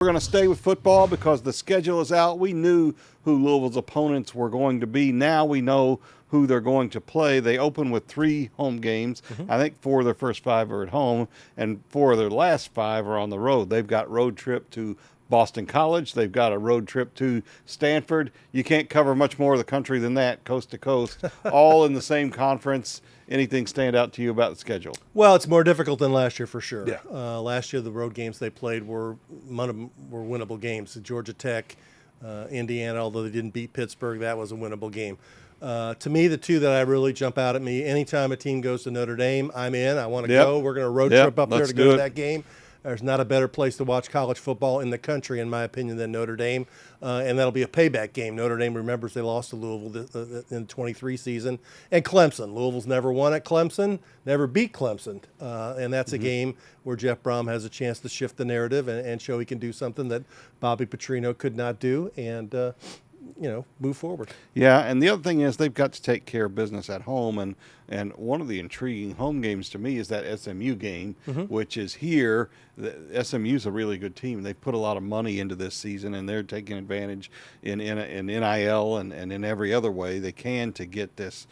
We're going to stay with football because the schedule is out. We knew who Louisville's opponents were going to be. Now we know who they're going to play. They open with 3 home games. I think 4 of their first 5 are at home, and 4 of their last 5 are on the road. They've got road trip to Boston College. They've got a road trip to Stanford. You can't cover much more of the country than that, coast to coast, all in the same conference. Anything stand out to you about the schedule? Well, it's more difficult than last year for sure. Yeah. Last year, the road games they played were winnable games. Georgia Tech, Indiana, although they didn't beat Pittsburgh, that was a winnable game. To me, the 2 that I really jump out at me, anytime a team goes to Notre Dame, I'm in. I want to go. We're going to road trip up there to go to that game. There's not a better place to watch college football in the country, in my opinion, than Notre Dame. And that'll be a payback game. Notre Dame remembers they lost to Louisville in the 23 season. And Clemson. Louisville's never won at Clemson, never beat Clemson. And that's a game where Jeff Brom has a chance to shift the narrative and show he can do something that Bobby Petrino could not do. And move forward. Yeah, and the other thing is they've got to take care of business at home, and one of the intriguing home games to me is that SMU game, which is here. SMU's a really good team. They've put a lot of money into this season, and they're taking advantage in NIL and in every other way they can to get this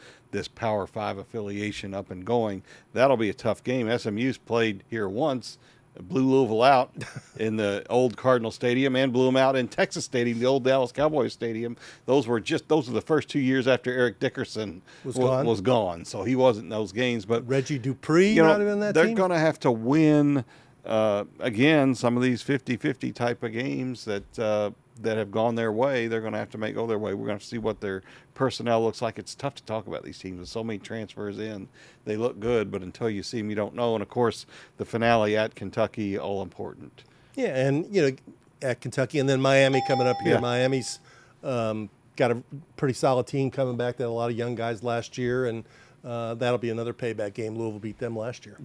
Power 5 affiliation up and going. That'll be a tough game. SMU's played here once, blew Louisville out in the old Cardinal Stadium, and blew them out in Texas Stadium, the old Dallas Cowboys Stadium. Those were the first 2 years after Eric Dickerson was gone. So he wasn't in those games. But Reggie Dupree not in that team? They're going to have to win again some of these 50-50 type of games that have gone their way. They're going to have to go their way. We're going to see what their personnel looks like. It's tough to talk about these teams with so many transfers in. They look good, but until you see them, you don't know. And, of course, the finale at Kentucky, all important. Yeah, and, at Kentucky, and then Miami coming up here. Yeah. Miami's got a pretty solid team coming back. They had a lot of young guys last year, and that'll be another payback game. Louisville beat them last year.